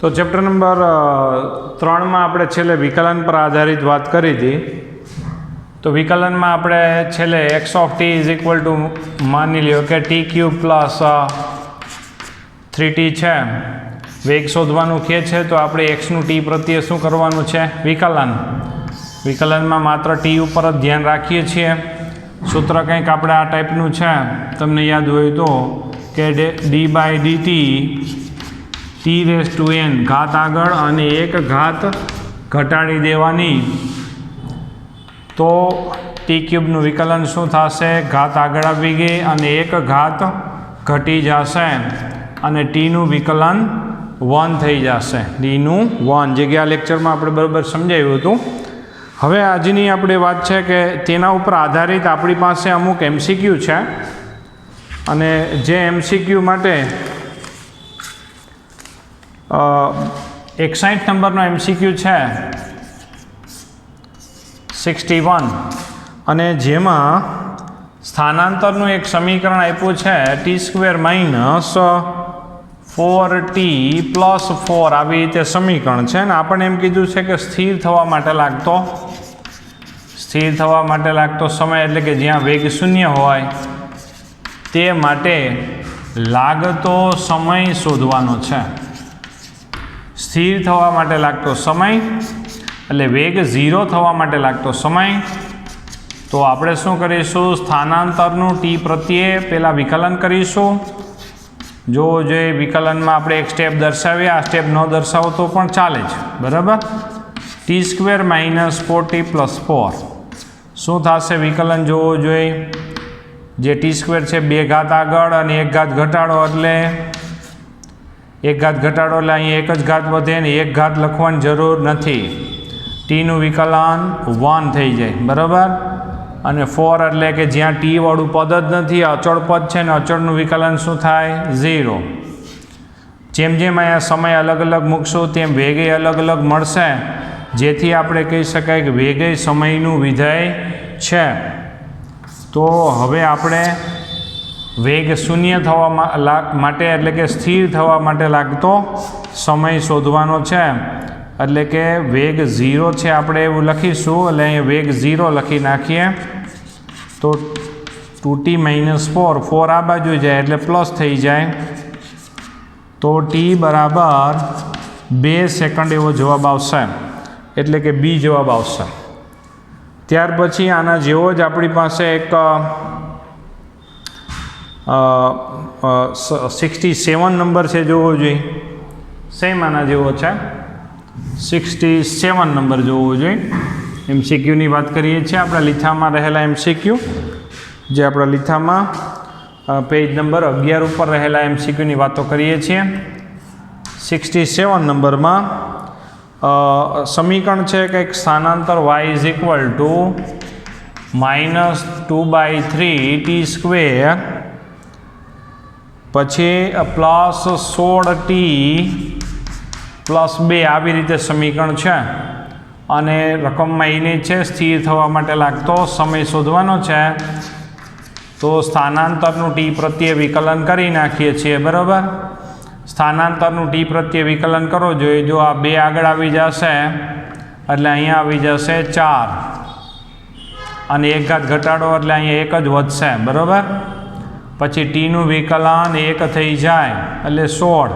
तो chapter number 3 में આપણે છેલ્લે વિકલન પર આધારિત વાત કરી હતી। તો વિકલનમાં આપણે છેલ્લે x of t is equal to માની લ્યો કે t ક્યુબ પ્લસ 3t છે, વેગ શોધવાનું કહે છે તો આપણે xનું t પ્રત્યે શું કરવાનું છે? વિકલનમાં માત્ર t ઉપર જ ધ્યાન રાખીએ છીએ। સૂત્ર કંઈક આપણે આ ટાઈપનું છે, તમને યાદ હોય તો કે d by dt t raise to n ઘાત આગળ અને એક ઘાત ઘટાડી દેવાની, તો ટી ક્યુબનું વિકલન શું થશે? ઘાત આગળ આવી ગઈ અને એક ઘાત ઘટી જશે અને ટીનું વિકલન 1 થઈ જશે, ડીનું 1, જે ગયા લેક્ચરમાં આપણે બરાબર સમજાવ્યું હતું। હવે આજની આપણી વાત છે કે તેના ઉપર આધારિત આપણી પાસે અમુક એમસીક્યુ છે અને જે એમસીક્યુ માટે 61 નંબરનો એમસીક્યુ છે 61, અને જેમાં સ્થાનાંતરનું એક સમીકરણ આપ્યું છે t² માઇનસ 4t પ્લસ 4, આવી રીતે સમીકરણ છે ને આપણને એમ કીધું છે કે સ્થિર થવા માટે લાગતો સમય એટલે કે જ્યાં વેગ શૂન્ય હોય તે માટે લાગતો સમય શોધવાનો છે। સ્થિર થવા માટે લાગતો સમય એટલે વેગ 0 થવા માટે લાગતો સમય, તો આપણે શું કરીશું? સ્થાનાંતરનું ટી પ્રત્યે પહેલાં વિકલન કરીશું। જો જે વિકલનમાં આપણે એક સ્ટેપ દર્શાવીએ, આ સ્ટેપ ન દર્શાવો તો પણ ચાલે છે, બરાબર। t² માઇનસ 4t પ્લસ 4 શું થશે? વિકલન જોવો જોઈએ, જે t² છે 2 ઘાત આગળ અને 1 ઘાત ઘટાડો, એટલે 1 ઘાત ઘટાડો એટલે અહીં 1 જ ઘાત વધે ને 1 ઘાત લખવાની જરૂર નથી, ટીનું વિકલન 1 થઈ જાય, બરાબર। અને 4 એટલે કે જ્યાં ટી વાળું પદ જ નથી, અચળ પદ છે ને અચળનું વિકલન શું થાય? 0। જેમ જેમ અહીંયા સમય અલગ અલગ મૂકશું તેમ વેગે અલગ અલગ મળશે, જેથી આપણે કહી શકાય કે વેગે સમયનું વિધેય છે। તો હવે આપણે વેગ શૂન્ય થવા માટે એટલે કે સ્થિર થવા માટે લાગતો સમય શોધવાનો છે, એટલે કે વેગ 0 છે, આપણે એવું લખીશું, એટલે અહીંયા વેગ 0 લખી નાખીએ તો 2t માઇનસ 4 આ બાજુ જાય એટલે પ્લસ થઈ જાય, તો t બરાબર 2 સેકન્ડ એવો જવાબ આવશે, એટલે કે બી જવાબ આવશે। ત્યાર પછી આના જેવો જ આપણી પાસે એક 67 નંબર છે, જોવો જોઈએ, સેમ આના જેવો છે, 67 નંબર જોવો જોઈએ। એમસીક્યુની વાત કરીએ છીએ, આપણા લીથામાં રહેલા એમસીક્યુ, જે આપણા લીથામાં પેજ નંબર 11 ઉપર રહેલા એમસીક્યુની વાતો કરીએ છીએ। 67 નંબરમાં સમીકરણ છે કે એક સ્થાનાંતર y is equal to -2/3t², પછી પ્લસ 16t પ્લસ 2, આવી રીતે સમીકરણ છે અને રકમમાં એની છે સ્થિર થવા માટે લાગતો સમય શોધવાનો છે, તો સ્થાનાંતરનું ટી પ્રત્યે વિકલન કરી નાખીએ છીએ, બરાબર। સ્થાનાંતરનું ટી પ્રત્યે વિકલન કરો જોઈએ, જો આ 2 આગળ આવી જશે એટલે અહીંયા આવી જશે 4 અને 1 ઘાત ઘટાડો એટલે અહીંયા 1 જ વધશે, બરાબર। પછી ટીનું વિકલન 1 થઈ જાય એટલે 16,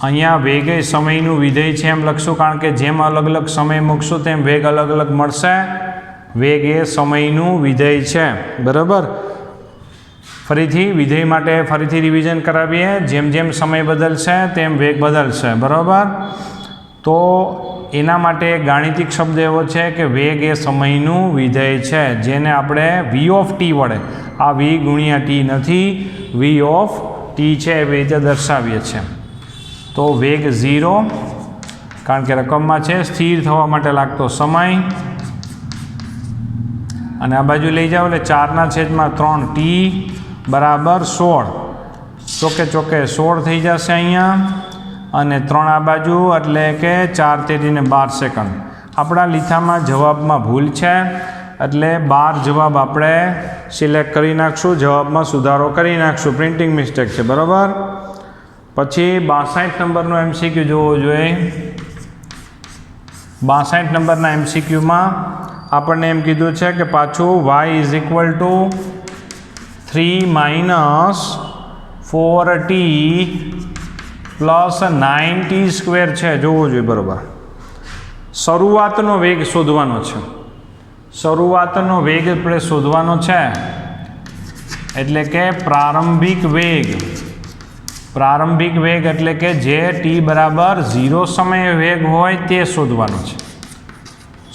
અહીંયા વેગે સમયનું વિધેય છે એમ લખશું, કારણ કે જેમ અલગ અલગ સમય મૂકશું તેમ વેગ અલગ અલગ મળશે, વેગ એ સમયનું વિધેય છે, બરાબર। ફરીથી વિધેય માટે ફરીથી રિવિઝન કરાવીએ, જેમ જેમ સમય બદલશે તેમ વેગ બદલશે, બરાબર। તો એના માટે ગાણિતિક શબ્દ એવો છે કે વેગ એ સમયનું વિધેય છે, જેને આપણે વી ઓફ ટી વડે, આ વી ગુણ્યા ટી નથી, વી ઓફ ટી છે એવી રીતે દર્શાવીએ છીએ। તો વેગ 0, કારણ કે રકમમાં છે સ્થિર થવા માટે લાગતો સમય, અને આ બાજુ લઈ જાઓ એટલે 4/3t બરાબર 16, ચોકે 16 થઈ જશે અહીંયા, અને 3 આ બાજુ એટલે કે 4 તેરીને 12 સેકન્ડ। આપણા લીથામાં જવાબમાં ભૂલ છે એટલે 12 જવાબ આપણે સિલેક્ટ કરી નાખશું, જવાબમાં સુધારો કરી નાખશું, પ્રિન્ટિંગ મિસ્ટેક છે, બરાબર। પછી 62 નંબરનો MCQ જોવો જોઈએ। 62 નંબરના MCQમાં આપણને એમ કીધું છે કે પાછું y = 3 - 4t + 9t² છે, જોવું જોઈએ બરાબર। શરૂઆતનો વેગ શોધવાનો છે, શરૂઆતનો વેગ આપણે શોધવાનો છે, એટલે કે પ્રારંભિક વેગ એટલે કે જે t = 0 સમયે વેગ હોય તે શોધવાનો છે।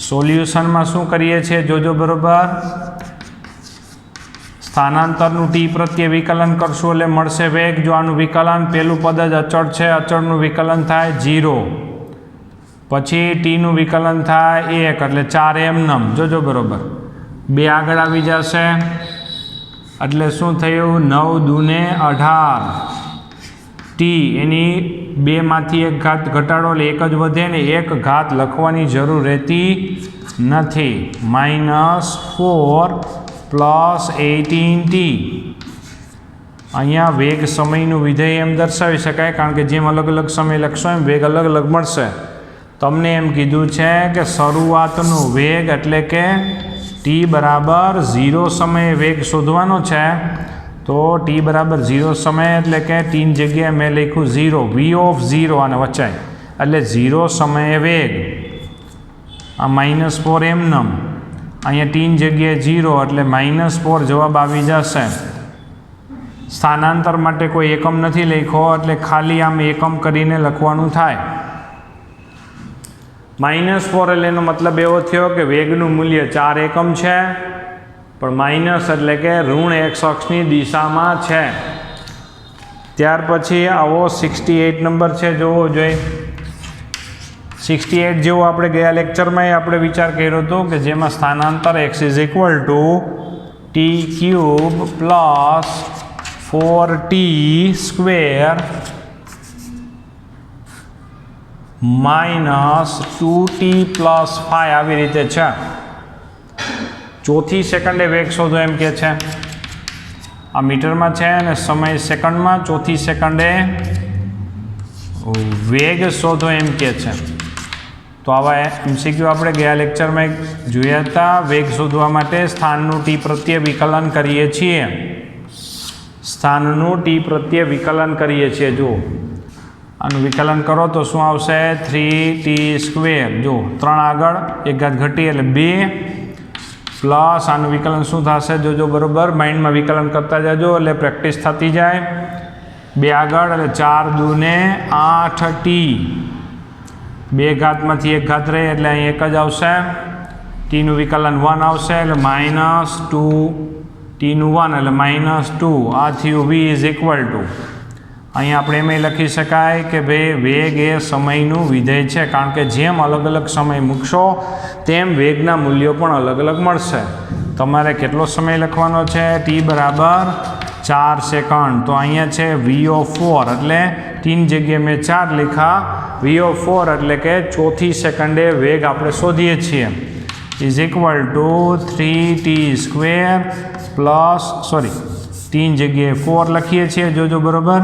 સોલ્યુશનમાં શું કરીએ છીએ જોજો બરાબર। સ્થાનાંતરનું t પ્રત્યે વિકલન કરશું એટલે મળશે વેગ। જો આનું વિકલન, પહેલું પદ જ અચળ છે, અચળનું વિકલન થાય 0, પછી ટીનું વિકલન થાય 1 એટલે 4 એમનેમ, જોજો બરાબર। 2 આગળ આવી જશે એટલે શું થયું, 9 દૂને 18 ટી, એની 2 માંથી 1 ઘાત ઘટાડો એટલે 1 જ વધે ને 1 ઘાત લખવાની જરૂર રહેતી નથી। -4 + 18t। અહીંયા વેગ સમયનું વિધેય એમ દર્શાવી શકાય, કારણ કે જેમ અલગ અલગ સમય લખશો એમ વેગ અલગ અલગ મળશે। તમને એમ કીધું છે કે શરૂઆતનો વેગ એટલે કે t = 0 સમયે વેગ શોધવાનો છે। તો t = 0 સમયે એટલે કે t ની જગ્યાએ મેં લખ્યું 0, v0 આને વચાય એટલે 0 સમયે વેગ। આ -4 એમનેમ, અહીંયા t ની જગ્યાએ 0 એટલે -4 જવાબ આવી જશે। સ્થાનાંતર માટે કોઈ એકમ નથી લખ્યો એટલે ખાલી આમ એકમ કરીને લખવાનું થાય। -4 એટલે એનો મતલબ એવો થયો કે વેગનું મૂલ્ય 4 એકમ છે, પણ માઇનસ એટલે કે ઋણ x અક્ષની દિશામાં છે। ત્યાર પછી આવો 68 નંબર છે, જોવો જોઈએ। 68 જેવો આપણે ગયા લેક્ચરમાં આપણે વિચાર કર્યો હતો કે જેમાં સ્થાનાંતર x = t³ + 4t² -2t + 5 આવી રીતે છે। ચોથી સેકન્ડે વેગ શોધો એમ કે છે। આ મીટરમાં છે અને સમય સેકન્ડમાં, ચોથી સેકન્ડે વેગ શોધો એમ કે છે। તો આવા MCQ આપણે ગયા લેક્ચરમાં જોયા હતા। વેગ શોધવા માટે સ્થાનનું t પ્રત્યે વિકલન કરીએ છીએ, સ્થાનનું t પ્રત્યે વિકલન કરીએ છીએ। જો આનું વિકલન કરો તો શું આવશે, 3t²। જો 3 આગળ 1 ઘાત ઘટી એટલે 2 પ્લસ આનું વિકલન શું થશે જોજો બરાબર। માઇન્ડમાં વિકલન કરતા જાજો એટલે પ્રેક્ટિસ થતી જાય। 2 આગળ એટલે 4 દૂને 8t, 2 ઘાતમાંથી 1 ઘાત રહે એટલે અહીં 1 જ આવશે। ટીનું વિકલન 1 આવશે એટલે -2, ટીનું 1 એટલે -2। આ થયું v = અહીં આપણે એમ લખી શકાય કે ભાઈ વેગ એ સમયનું વિધેય છે, કારણ કે જેમ અલગ અલગ સમય મૂકશો તેમ વેગના મૂલ્યો પણ અલગ અલગ મળશે। તમારે કેટલો સમય લખવાનો છે, t = 4 સેકન્ડ। તો અહીંયા છે v4 એટલે ટીની જગ્યાએ મેં 4 લખ્યા, v4 એટલે કે ચોથી સેકન્ડે વેગ આપણે શોધીએ છીએ = 3t² + ટીની જગ્યાએ 4 લખીએ છીએ, જોજો બરાબર,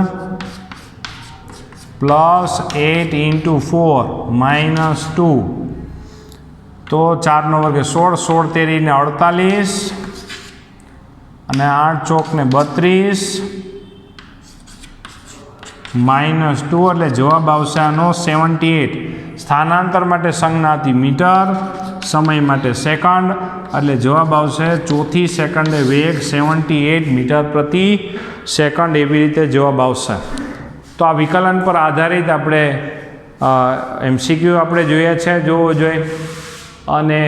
+8 × 4 -2। તો 4 નો વર્ગ 16, 16 તેરીને 48 અને 8 ચોકને 32 -2 એટલે જવાબ આવશે આનો 78। સ્થાનાંતર માટે સંજ્ઞા હતી મીટર, સમય માટે સેકન્ડ એટલે જવાબ આવશે ચોથી સેકન્ડે વેગ 78 મીટર પ્રતિ સેકન્ડ, એવી રીતે જવાબ આવશે। તો આ વિકલન પર આધારિત આપણે MCQ આપણે જોયા છે, જોવો જોઈએ। અને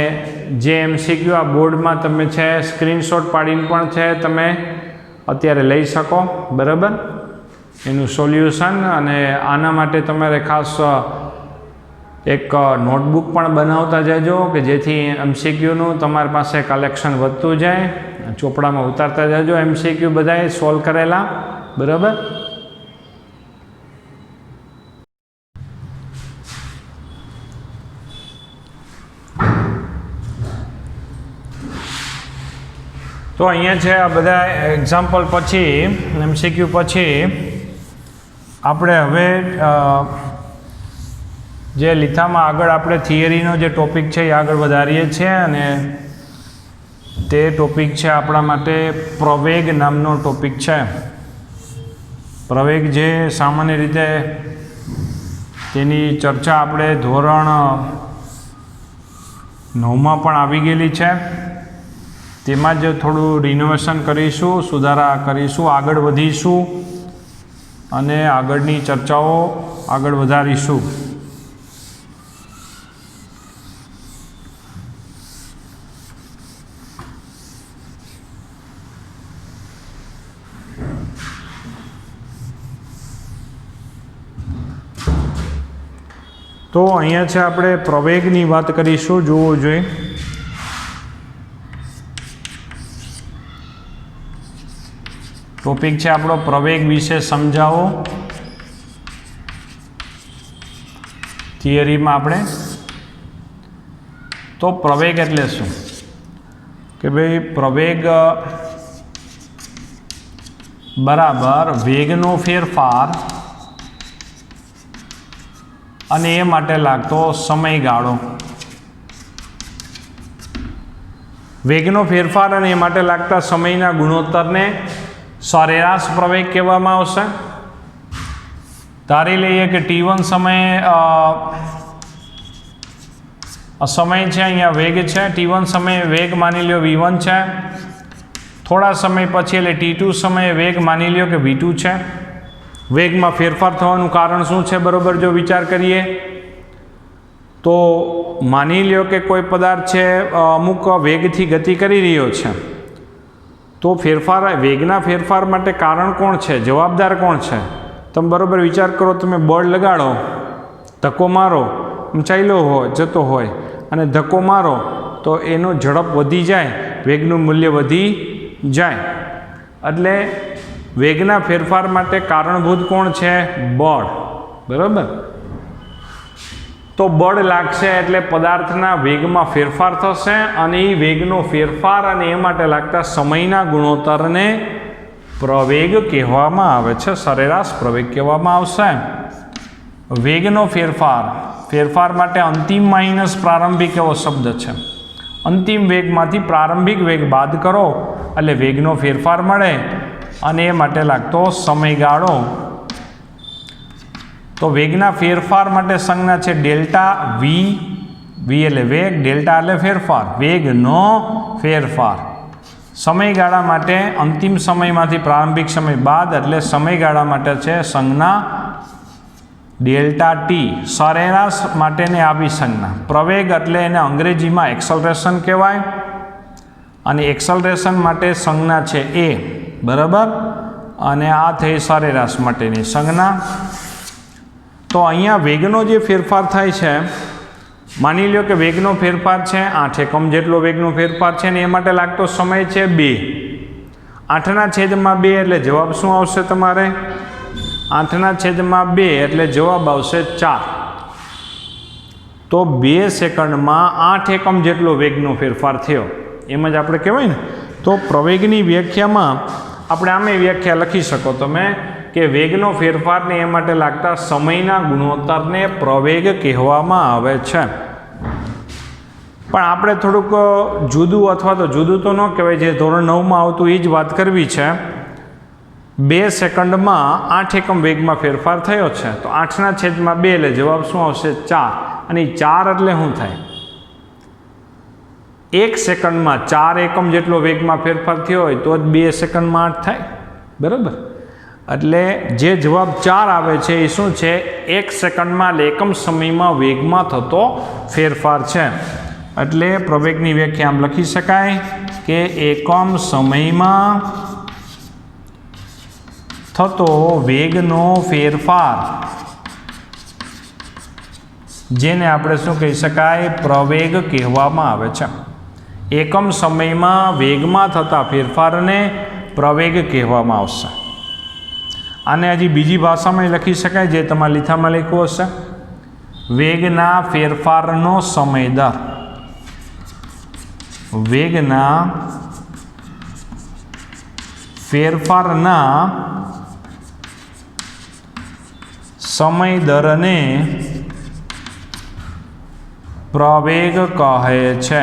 જે MCQ આ બોર્ડમાં તમે છે સ્ક્રીનશોટ પાડીને પણ છે તમે અત્યારે લઈ શકો, બરાબર, એનું સોલ્યુશન। અને આના માટે તમારે ખાસ એક નોટબુક પણ બનાવતા જજો કે જેથી MCQનું તમારી પાસે કલેક્શન વધતું જાય। ચોપડામાં ઉતારતા જજો MCQ બધાએ સોલ્વ કરેલા, બરાબર। તો અહીંયા છે આ બધા એક્ઝામ્પલ પછી MCQ પછી આપણે હવે જે લીથામાં આગળ આપણે થિયરીનો જે ટોપિક છે એ આગળ વધારીએ છીએ અને તે ટોપિક છે આપણા માટે પ્રવેગ નામનો ટોપિક છે. પ્રવેગ જે સામાન્ય રીતે તેની ચર્ચા આપણે ધોરણ 9માં પણ આવી ગયેલી છે. તેમાં જ થોડું રિનોવેશન કરીશું, સુધારા કરીશું, આગળ વધીશું અને આગળની ચર્ચાઓ આગળ વધારીશું. તો અહીંયા છે આપણે પ્રવેગની વાત કરીશું. જોવો જોઈએ ટોપિક છે આપણો પ્રવેગ વિશે સમજાવો. થિયરીમાં આપણે તો પ્રવેગ એટલે શું કે ભાઈ પ્રવેગ બરાબર વેગનો ફેરફાર અને એ માટે લાગતો સમયગાળો. વેગનો ફેરફાર અને એ માટે લાગતા સમયના ગુણોત્તરને સરેરાશ પ્રવેગ કહેવામાં આવશે. ધારી લઈએ કે t1 સમય છે, અહીંયા વેગ છે. t1 સમયે વેગ માની લ્યો v1 છે. થોડા સમય પછી એટલે t2 સમયે વેગ માની લ્યો કે v2 છે. વેગમાં ફેરફાર થવાનું કારણ શું છે? બરાબર જો વિચાર કરીએ તો માની લ્યો કે કોઈ પદાર્થ છે અમુક વેગથી ગતિ કરી રહ્યો છે, તો વેગના ફેરફાર માટે કારણ કોણ છે? જવાબદાર કોણ છે? તમે બરાબર વિચાર કરો. તમે બળ લગાડો, ધક્કો મારો, ચાલ્યો હોય જતો હોય અને ધક્કો મારો તો એનો ઝડપ વધી જાય, વેગનું મૂલ્ય વધી જાય. એટલે વેગના ફેરફાર માટે કારણભૂત કોણ છે? બળ. બરાબર. તો બળ લાગશે એટલે પદાર્થના વેગમાં ફેરફાર થશે અને એ વેગનો ફેરફાર અને એ માટે લાગતા સમયના ગુણોત્તરને પ્રવેગ કહેવામાં આવે છે, સરેરાશ પ્રવેગ કહેવામાં આવશે. વેગનો ફેરફાર માટે અંતિમ માઇનસ પ્રારંભિક એવો શબ્દ છે. અંતિમ વેગમાંથી પ્રારંભિક વેગ બાદ કરો એટલે વેગનો ફેરફાર મળે અને એ માટે લાગતો સમયગાળો. તો વેગના ફેરફાર માટે સંજ્ઞા છે ડેલ્ટા વી. વી એટલે વેગ, ડેલ્ટા એટલે ફેરફાર, વેગનો ફેરફાર. સમયગાળા માટે અંતિમ સમયમાંથી પ્રારંભિક સમય બાદ એટલે સમયગાળા માટે છે સંજ્ઞા ડેલ્ટા ટી. સરેરાશ માટેને આવી સંજ્ઞા. પ્રવેગ એટલે એને અંગ્રેજીમાં એક્સલરેશન કહેવાય અને એક્સલરેશન માટે સંજ્ઞા છે એ. બરાબર. અને આ થઈ સરેરાશ માટેની સંજ્ઞા. તો અહીંયા વેગનો જે ફેરફાર થાય છે, માની લો કે વેગનો ફેરફાર છે 8 એકમ જેટલો વેગનો ફેરફાર છે ને એ માટે લાગતો સમય છે 2. 8/2 એટલે જવાબ શું આવશે તમારે? 8/2 એટલે જવાબ આવશે 4. તો 2 સેકન્ડમાં 8 એકમ જેટલો વેગનો ફેરફાર થયો, એમ જ આપણે કહેવાય ને. તો પ્રવેગની વ્યાખ્યામાં આપણે આમે વ્યાખ્યા લખી શકો તમે કે વેગનો ફેરફારને એ માટે લાગતા સમયના ગુણોત્તરને પ્રવેગ કહેવામાં આવે છે. પણ આપણે થોડુંક જુદું અથવા તો જુદું તો ન કહેવાય, જે ધોરણ 9માં આવતું એ જ વાત કરવી છે. 2 સેકન્ડમાં 8 એકમ વેગમાં ફેરફાર થયો છે, તો 8/2 એટલે જવાબ શું આવશે? 4. અને 4 એટલે શું થાય? 1 સેકન્ડમાં 4 એકમ જેટલો વેગમાં ફેરફાર થયો હોય તો જ 2 સેકન્ડમાં 8 થાય. બરાબર. એટલે જે જવાબ 4 આવે છે એ શું છે? 1 સેકન્ડમાં એટલે એકમ સમયમાં વેગમાં થતો ફેરફાર છે. એટલે પ્રવેગની વ્યાખ્યા આમ લખી શકાય કે એકમ સમયમાં થતો વેગનો ફેરફાર, જેને આપણે શું કહી શકાય? પ્રવેગ કહેવામાં આવે છે. એકમ સમયમાં વેગમાં થતા ફેરફારને પ્રવેગ કહેવામાં આવશે. આને હજી બીજી ભાષામાં લખી શકાય, જે તમારા લીથામાં લખ્યું હશે. વેગના ફેરફારનો સમય દર. વેગના ફેરફારના સમય દરને પ્રવેગ કહે છે.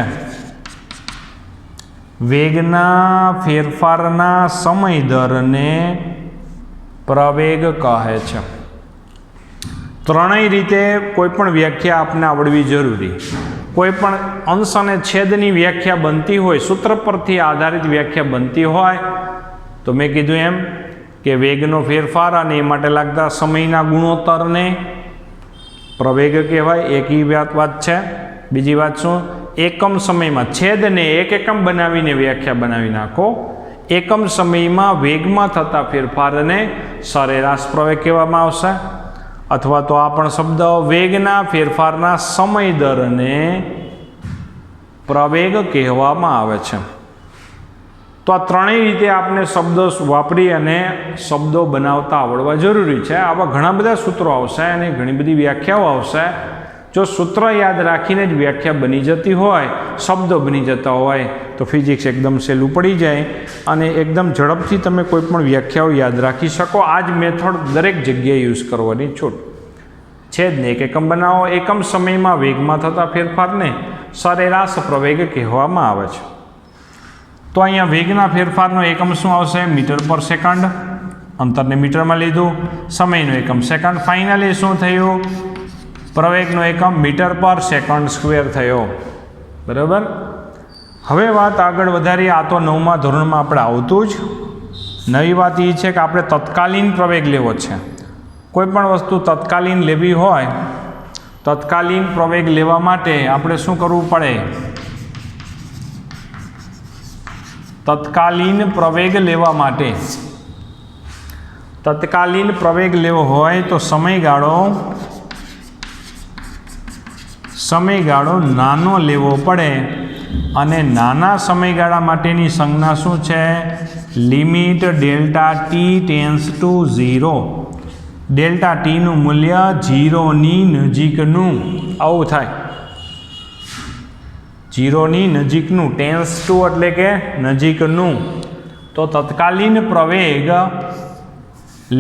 વેગના ફેરફારના સમય દરને પ્રવેગ કહે છે. ત્રણેય રીતે કોઈ પણ વ્યાખ્યા આપને આવડવી જરૂરી. કોઈ પણ અંશ અને છેદની વ્યાખ્યા બનતી હોય, સૂત્ર પરથી આધારિત વ્યાખ્યા બનતી હોય, તો મેં કીધું એમ કે વેગનો ફેરફાર અને એ માટે લાગતા સમયના ગુણોત્તરને પ્રવેગ કહેવાય. એક વાત છે. બીજી વાત શું? એકમ સમયમાં છેદને એક એકમ બનાવીને વ્યાખ્યા બનાવી નાખો. એકમ સમયમાં વેગમાં થતા ફેરફારને સરેરાશ પ્રવેગ કહેવામાં આવશે. અથવા તો આ પણ શબ્દ વેગના ફેરફારના સમય દરને પ્રવેગ કહેવામાં આવે છે. તો આ ત્રણેય રીતે આપણે શબ્દો વાપરી અને શબ્દો બનાવતા આવડવા જરૂરી છે. આવા ઘણા બધા સૂત્રો આવશે અને ઘણી બધી વ્યાખ્યાઓ આવશે. જો સૂત્ર યાદ રાખીને જ વ્યાખ્યા બની જતી હોય, શબ્દો બની જતા હોય, તો ફિઝિક્સ એકદમ સહેલું પડી જાય અને એકદમ ઝડપથી તમે કોઈ પણ વ્યાખ્યાઓ યાદ રાખી શકો. આ જ મેથડ દરેક જગ્યાએ યુઝ કરવાની છૂટ. છેદને એક એકમ બનાવો. એકમ સમયમાં વેગમાં થતા ફેરફારને સરેરાશ પ્રવેગ કહેવામાં આવે છે. તો અહીંયા વેગના ફેરફારનો એકમ શું આવશે? મીટર પર સેકન્ડ. અંતરને મીટરમાં લીધું. સમયનો એકમ સેકન્ડ. ફાઇનલી શું થયું? પ્રવેગનો એકમ મીટર પર સેકન્ડ સ્ક્વેર થયો. બરાબર. હવે વાત આગળ વધારીએ. આ તો 9મા ધોરણમાં આપણે આવતું જ. નવી વાત એ છે કે આપણે તત્કાલીન પ્રવેગ લેવો છે. કોઈ પણ વસ્તુ તત્કાલીન લેવી હોય, તત્કાલીન પ્રવેગ લેવા માટે આપણે શું કરવું પડે? તત્કાલીન પ્રવેગ લેવા માટે, તત્કાલીન પ્રવેગ લેવો હોય તો સમયગાળો નાનો લેવો પડે. અને નાના સમયગાળા માટેની સંજ્ઞા શું છે? Limit delta T tends to 0. Delta ટીનું મૂલ્ય 0ની નજીકનું આવું થાય. 0ની નજીકનું. ટેન્સ ટુ એટલે કે નજીકનું. તો તત્કાલીન પ્રવેગ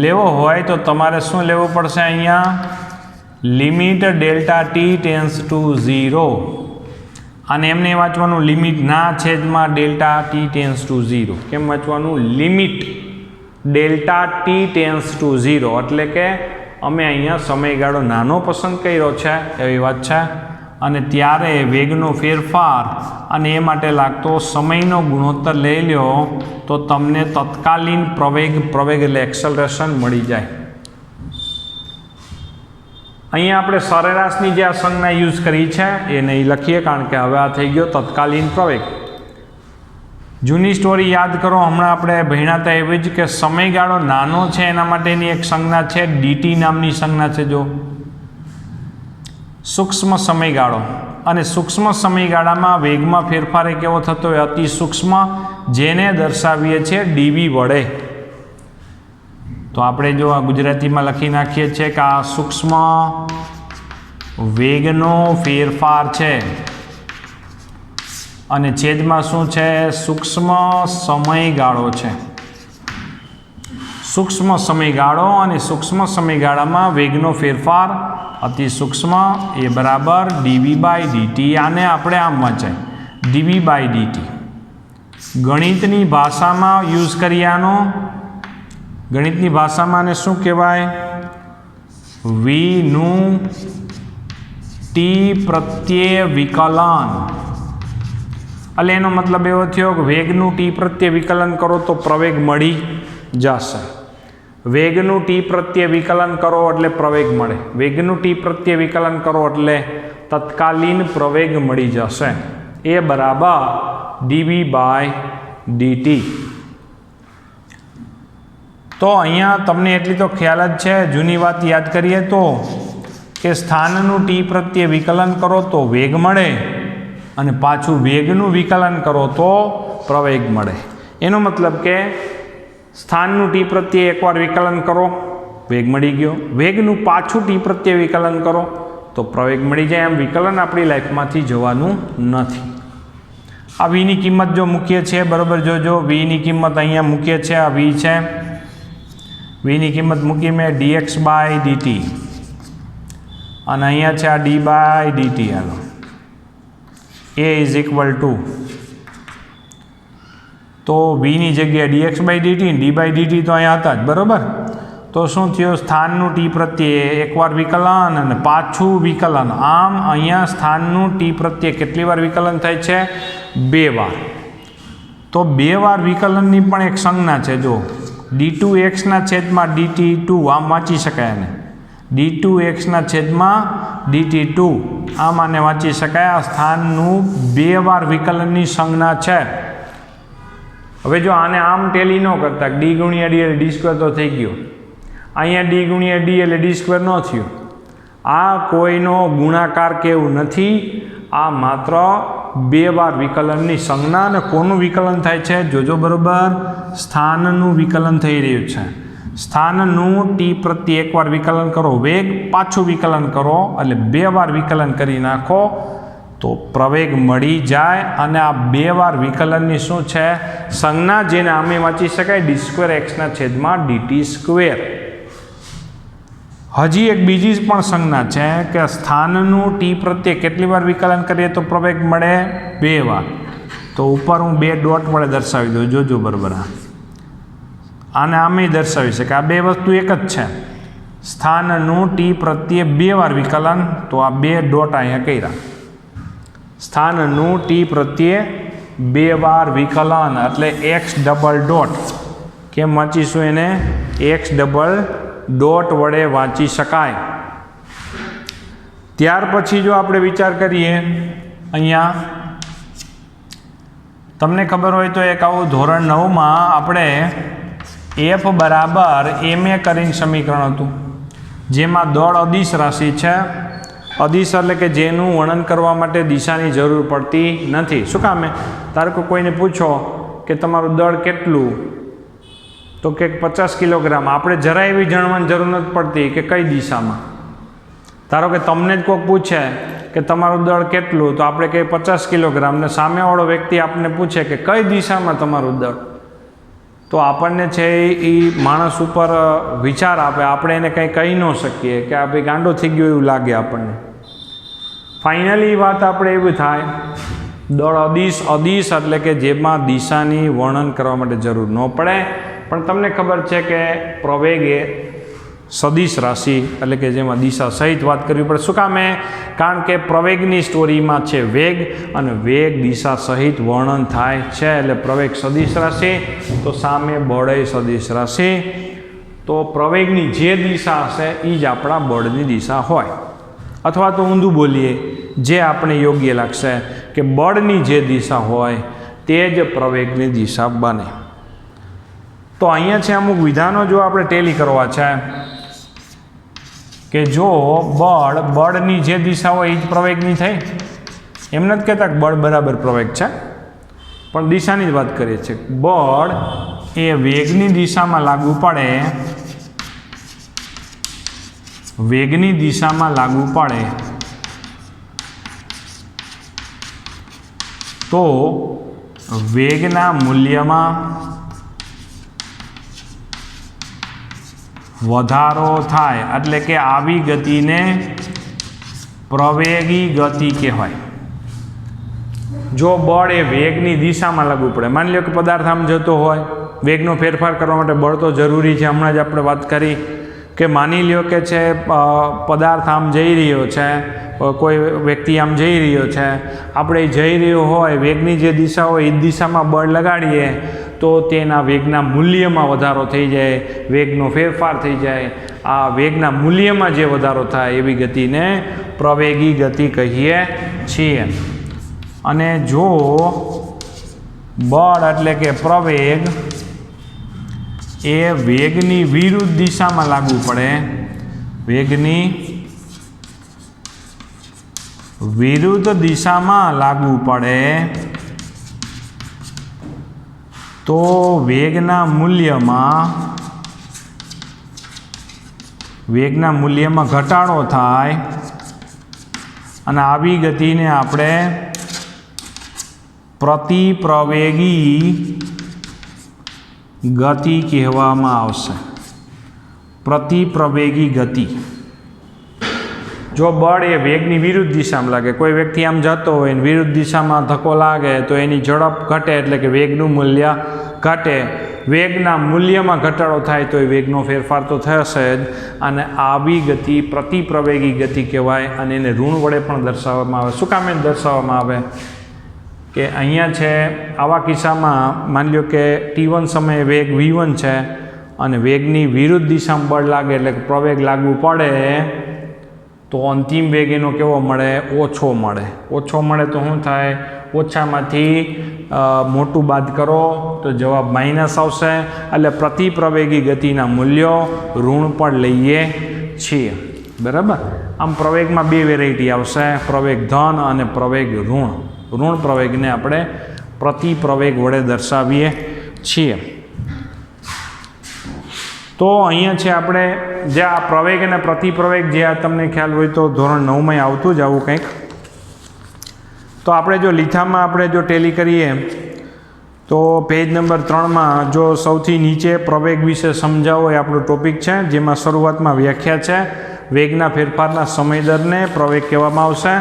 લેવો હોય તો તમારે શું લેવું પડશે? અહીંયા limit delta T tends to 0. અને એમને વાંચવાનું લિમિટ ના છેદમાં ડેલ્ટા ટી ટેન્સ ટુ 0. કેમ વાંચવાનું? Limit delta T tends to 0. એટલે કે અમે અહીંયા સમયગાળો નાનો પસંદ કર્યો છે એવી વાત છે. અને ત્યારે વેગનો ફેરફાર અને એ માટે લાગતો સમયનો ગુણોત્તર લઈ લો તો તમને તત્કાલીન પ્રવેગ એટલે એક્સલરેશન મળી જાય. અહીંયા આપણે સરેરાશની જે આ સંજ્ઞા યુઝ કરી છે એ નહીં લખીએ, કારણ કે હવે આ થઈ ગયો તત્કાલીન પ્રવેગ. જૂની સ્ટોરી યાદ કરો. હમણાં આપણે ભણ્યા હતા એવી જ કે સમયગાળો નાનો છે એના માટેની એક સંજ્ઞા છે, ડીટી નામની સંજ્ઞા છે. જો સૂક્ષ્મ સમયગાળો, અને સૂક્ષ્મ સમયગાળામાં વેગમાં ફેરફાર કેવો થતો હોય? અતિ સૂક્ષ્મ, જેને દર્શાવીએ છીએ ડીવી વડે. તો આપણે જો આ ગુજરાતીમાં લખી નાખીએ છીએ કે આ સૂક્ષ્મ વેગનો ફેરફાર છે અને છેદમાં શું છે? સૂક્ષ્મ સમયગાળો છે. સૂક્ષ્મ સમયગાળો અને સૂક્ષ્મ સમયગાળામાં વેગનો ફેરફાર અતિ સૂક્ષ્મ એ બરાબર ડીવી બાય ડીટી. આને આપણે આમ વાંચાય ડીવી બાય ડીટી. ગણિતની ભાષામાં યુઝ કરીએ આનો. ગણિતની ભાષામાં આને શું કહેવાય? વીનું ટી પ્રત્યે વિકલન. એટલે એનો મતલબ એવો થયો કે વેગનું ટી પ્રત્યે વિકલન કરો તો પ્રવેગ મળી જશે. વેગનું ટી પ્રત્યે વિકલન કરો એટલે પ્રવેગ મળે. વેગનું ટી પ્રત્યે વિકલન કરો એટલે તત્કાલીન પ્રવેગ મળી જશે. એ બરાબર ડીવી બાય ડીટી. તો અહીંયા તમને એટલી તો ખ્યાલ જ છે. જૂની વાત યાદ કરીએ તો કે સ્થાનનું ટી પ્રત્યે વિકલન કરો તો વેગ મળે અને પાછું વેગનું વિકલન કરો તો પ્રવેગ મળે. એનો મતલબ કે સ્થાનનું ટી પ્રત્યે એકવાર વિકલન કરો, વેગ મળી ગયો. વેગનું પાછું ટી પ્રત્યે વિકલન કરો તો પ્રવેગ મળી જાય. એમ વિકલન આપણી લાઈફમાંથી જવાનું નથી. આ વીની કિંમત જો મૂકીએ છીએ, બરાબર જોજો, વીની કિંમત અહીંયા મૂકીએ છીએ. આ વી છે. વીની કિંમત મૂકી મેં dx/dt અને અહીંયા છે આ d/dt. હાલો a = તો વીની જગ્યાએ dx/dt ને d/dt તો અહીંયા હતા જ, બરાબર. તો શું થયું? સ્થાનનું ટી પ્રત્યે એકવાર વિકલન અને પાછું વિકલન. આમ અહીંયા સ્થાનનું ટી પ્રત્યે કેટલી વાર વિકલન થાય છે? 2 વાર. તો 2 વાર વિકલનની પણ એક સંજ્ઞા છે. જો d2x/dt2 આમ વાંચી શકાય ને, d2x/dt2 આમ આને વાંચી શકાય. આ સ્થાનનું 2 વાર વિકલનની સંજ્ઞા છે. હવે જો આને આમ ટેલી ન કરતા d × d એટલે d² તો થઈ ગયો, અહીંયા d × d એટલે d² ન થયું. આ કોઈનો ગુણાકાર કે એવું નથી, આ માત્ર 2 વાર વિકલનની સંજ્ઞા. અને કોનું વિકલન થાય છે? જોજો બરોબર, સ્થાનનું વિકલન થઈ રહ્યું છે. સ્થાનનું ટી પ્રત્યે એકવાર વિકલન કરો વેગ, પાછું વિકલન કરો એટલે 2 વાર વિકલન કરી નાખો તો પ્રવેગ મળી જાય. અને આ 2 વાર વિકલનની શું છે? સંજ્ઞા, જેને આમે વાંચી શકાય d²x/dt². હજી એક બીજી પણ સંજ્ઞા છે કે સ્થાનનું ટી પ્રત્યે કેટલી વાર વિકલન કરીએ તો પ્રવેગ મળે? 2 વાર. તો ઉપર હું 2 ડોટ વડે દર્શાવી દઉં, જોજો બરાબર. આને આમે દર્શાવી શકે. આ 2 વસ્તુ એક જ છે. સ્થાનનું ટી પ્રત્યે 2 વાર વિકલન, તો આ 2 ડોટ અહીંયા કર્યા. સ્થાનનું ટી પ્રત્યે 2 વાર વિકલન એટલે x ડબલ ડોટ. કેમ વાંચીશું એને? x ડબલ ડોટ વડે વાંચી શકાય. ત્યાર પછી જો આપણે વિચાર કરીએ, અહીંયા તમને ખબર હોય તો એક આવું ધોરણ 9માં આપણે f બરાબર ma કરીને સમીકરણ હતું, જેમાં દળ અદિશ રાશિ છે. અદિશ એટલે કે જેનું વર્ણન કરવા માટે દિશાની જરૂર પડતી નથી. શું કામે? ધારો કે કોઈને પૂછો કે તમારું દળ કેટલું, તો કે 50 કિલોગ્રામ. આપણે જરા એવી જાણવાની જરૂર નથી પડતી કે કઈ દિશામાં. ધારો કે તમને જ કોઈક પૂછે કે તમારું દળ કેટલું, તો આપણે કહીએ 50 કિલોગ્રામ, ને સામેવાળો વ્યક્તિ આપણને પૂછે કે કઈ દિશામાં તમારું દળ, તો આપણને છે એ માણસ ઉપર વિચાર આપે. આપણે એને કંઈ કહી ન શકીએ કે આ ભાઈ ગાંડો થઈ ગયો એવું લાગે આપણને. ફાઇનલી વાત આપણે એવું થાય, દળ અદિશ એટલે કે જેમાં દિશાની વર્ણન કરવા માટે જરૂર ન પડે. પણ તમને ખબર છે કે પ્રવેગ એ સદિશ રાશિ એટલે કે જેમાં દિશા સહિત વાત કરવી પડે. શું કામે? કારણ કે પ્રવેગની સ્ટોરીમાં છે વેગ, અને વેગ દિશા સહિત વર્ણન થાય છે. એટલે પ્રવેગ સદિશ રાશિ, તો સામે બળ સદિશ રાશિ. તો પ્રવેગની જે દિશા હશે એ જ આપણા બળની દિશા હોય. અથવા તો ઊંધું બોલીએ, જે આપણે યોગ્ય લાગશે કે બળની જે દિશા હોય તે જ પ્રવેગની દિશા બને. તો અહીંયા છે અમુક વિધાનો જો આપણે ટેલી કરવા છે કે જો બળની જે દિશા હોય એ જ પ્રવેગની થઈ. એમ નથી કહેતા કે બળ બરાબર પ્રવેગ છે, પણ દિશાની જ વાત કરીએ છીએ. બળ એ વેગની દિશામાં લાગુ પડે, વેગની દિશામાં લાગુ પડે તો વેગના મૂલ્યમાં વધારો થાય. એટલે કે આવી ગતિને પ્રવેગી ગતિ કહેવાય. જો બળ એ વેગની દિશામાં લાગુ પડે, માની લો કે પદાર્થ આમ જતો હોય, વેગનો ફેરફાર કરવા માટે બળ તો જરૂરી છે. હમણાં જ આપણે વાત કરી કે માની લ્યો કે છે પદાર્થ આમ જઈ રહ્યો છે, કોઈ વ્યક્તિ આમ જઈ રહ્યો છે, આપણે જઈ રહ્યો હોય વેગની જે દિશા હોય એ દિશામાં બળ લગાડીએ તો તેના વેગના મૂલ્યમાં વધારો થઈ જાય, વેગનો ફેરફાર થઈ જાય. આ વેગના મૂલ્યમાં જે વધારો થાય એવી ગતિને પ્રવેગી ગતિ કહીએ છીએ. અને જો બળ એટલે કે પ્રવેગ એ વેગની વિરુદ્ધ દિશામાં લાગુ પડે, વેગની વિરુદ્ધ દિશામાં લાગુ પડે તો વેગના મૂલ્યમાં ઘટાડો થાય અને આવી ગતિને આપણે પ્રતિપ્રવેગી ગતિ કહેવામાં આવશે. પ્રતિપ્રવેગી ગતિ. જો બળ એ વેગની વિરુદ્ધ દિશામાં લાગે, કોઈ વ્યક્તિ આમ જતો હોય ને વિરુદ્ધ દિશામાં ધક્કો લાગે તો એની ઝડપ ઘટે એટલે કે વેગનું મૂલ્ય ઘટે. વેગના મૂલ્યમાં ઘટાડો થાય તો એ વેગનો ફેરફાર તો થશે જ, અને આવી ગતિ પ્રતિપ્રવેગી ગતિ કહેવાય. અને એને ઋણ વડે પણ દર્શાવવામાં આવે. શું કામ એને દર્શાવવામાં આવે કે અહીંયા છે આવા કિસ્સામાં માની લો કે t1 સમયે વેગ v1 છે અને વેગની વિરુદ્ધ દિશામાં બળ લાગે એટલે કે પ્રવેગ લાગુ પડે તો અંતિમ વેગ એનો કેવો મળે? ઓછો મળે. ઓછો મળે તો શું થાય? ઓછામાંથી મોટું બાદ કરો તો જવાબ માઇનસ આવશે. એટલે પ્રતિપ્રવેગી ગતિના મૂલ્યો ઋણ પણ લઈએ છીએ. બરાબર. આમ પ્રવેગમાં બે વેરાયટી આવશે, પ્રવેગ ધન અને પ્રવેગ ઋણ. ઋણ પ્રવેગને આપણે પ્રતિપ્રવેગ વડે દર્શાવીએ છીએ. તો અહીંયા છે આપણે જે આ પ્રવેગ અને પ્રતિપ્રવેગ જે આ તમને ખ્યાલ હોય તો ધોરણ 9માં આવતું જ આવું કંઈક. તો આપણે જો લીથામાં આપણે જો ટેલી કરીએ તો પેજ નંબર 3માં જો સૌથી નીચે પ્રવેગ વિશે સમજાવો એ આપણો ટોપિક છે, જેમાં શરૂઆતમાં વ્યાખ્યા છે. વેગના ફેરફારના સમય દરને પ્રવેગ કહેવામાં આવશે.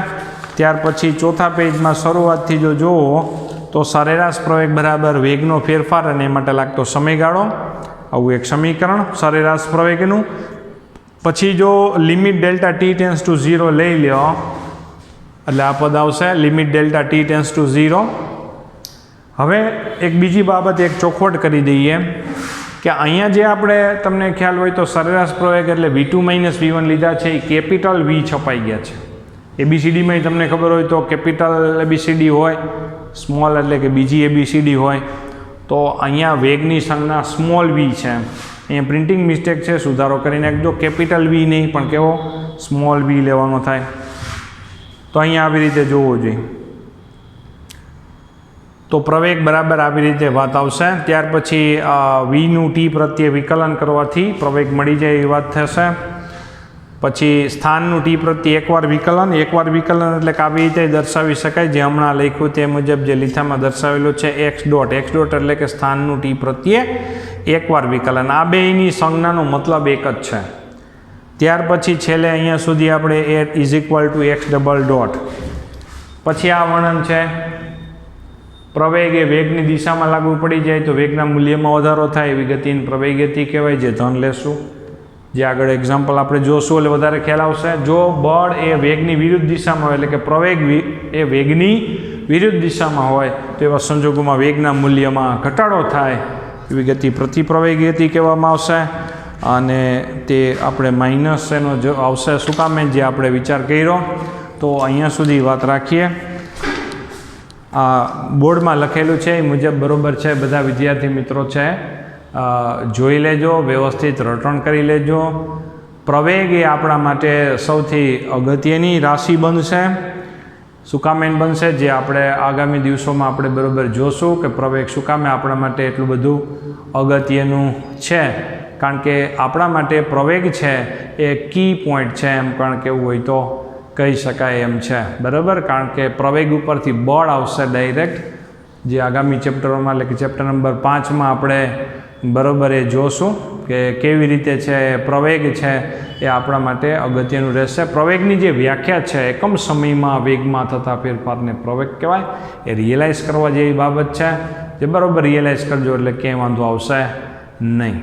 ત્યાર પછી ચોથા પેજમાં શરૂઆતથી જો જુઓ તો સરેરાશ પ્રવેગ બરાબર વેગનો ફેરફાર અને એ માટે લાગતો સમયગાળો, આવું એક સમીકરણ સરેરાશ પ્રવેગનું. પછી જો limit delta t tense to 0 લઈ લો એટલે આ પદ આવશે limit delta t tense to 0. હવે એક બીજી બાબત એક ચોખવટ કરી દઈએ કે અહીંયા જે આપણે તમને ખ્યાલ હોય તો સરેરાશ પ્રવેગ એટલે v2 - v1 લીધા છે એ કેપિટલ V છપાઈ ગયા છે. ABCDમાં તમને ખબર હોય તો કેપિટલ ABCD હોય, સ્મોલ એટલે કે બીજી ABCD હોય. તો અહીંયા વેગની સંજ્ઞા સ્મોલ v છે. અહીંયા પ્રિન્ટિંગ મિસ્ટેક છે, સુધારો કરી નાખજો. કેપિટલ V નહીં પણ કેવો? સ્મોલ v લેવાનો થાય. તો અહીંયા આવી રીતે જોવું જોઈએ. તો પ્રવેગ બરાબર આવી રીતે વાત આવશે. ત્યાર પછી vનું t પ્રત્યે વિકલન કરવાથી પ્રવેગ મળી જાય એવી વાત થશે. પછી સ્થાનનું t પ્રત્યે એકવાર વિકલન એટલે કે આવી રીતે દર્શાવી શકાય જે હમણાં લખ્યું તે મુજબ જે લીથામાં દર્શાવેલું છે x ડોટ એટલે કે સ્થાનનું t પ્રત્યે એકવાર વિકલન. આ બેયની સંજ્ઞાનો મતલબ એક જ છે. ત્યાર પછી છેલ્લે અહીંયા સુધી આપણે a = x ડબલ ડોટ. પછી આ વર્ણન છે પ્રવેગ એ વેગની દિશામાં લાગુ પડી જાય તો વેગના મૂલ્યમાં વધારો થાય એવી ગતિને પ્રવેગી ગતિ કહેવાય, જે ધન લેશું. જે આગળ એક્ઝામ્પલ આપણે જોશું એટલે વધારે ખ્યાલ આવશે. જો બળ એ વેગની વિરુદ્ધ દિશામાં હોય એટલે કે પ્રવેગ એ વેગની વિરુદ્ધ દિશામાં હોય તો એવા સંજોગોમાં વેગના મૂલ્યમાં ઘટાડો થાય એવી ગતિ પ્રતિપ્રવેગી ગતિ કહેવામાં આવશે. અને તે આપણે માઇનસ એનો જો આવશે. શું કામે? જે આપણે વિચાર કર્યો. તો અહીંયા સુધી વાત રાખીએ. આ બોર્ડમાં લખેલું છે એ મુજબ બરાબર છે. બધા વિદ્યાર્થી મિત્રો છે જોઈ લેજો, વ્યવસ્થિત રટણ કરી લેજો. પ્રવેગ એ આપણા માટે સૌથી અગત્યની રાશિ બનશે. શું કામે બનશે? જે આપણે આગામી દિવસોમાં આપણે બરાબર જોશું કે પ્રવેગ શું કામે આપણા માટે એટલું બધું અગત્યનું છે. કારણ કે આપણા માટે પ્રવેગ છે એ કી પોઈન્ટ છે એમ પણ કેવું હોય તો કહી શકાય એમ છે. બરાબર. કારણ કે પ્રવેગ ઉપરથી બળ આવશે ડાયરેક્ટ, જે આગામી ચેપ્ટરોમાં એટલે કે ચેપ્ટર નંબર 5માં આપણે બરાબર એ જોશું કે કેવી રીતે છે પ્રવેગ છે એ આપણા માટે અગત્યનું રહેશે. પ્રવેગની જે વ્યાખ્યા છે એકમ સમયમાં વેગમાં થતા ફેરફારને પ્રવેગ કહેવાય. એ રિયલાઇઝ કરવા જેવી બાબત છે, જે બરાબર રિયલાઇઝ કરજો એટલે ક્યાંય વાંધો આવશે નહીં.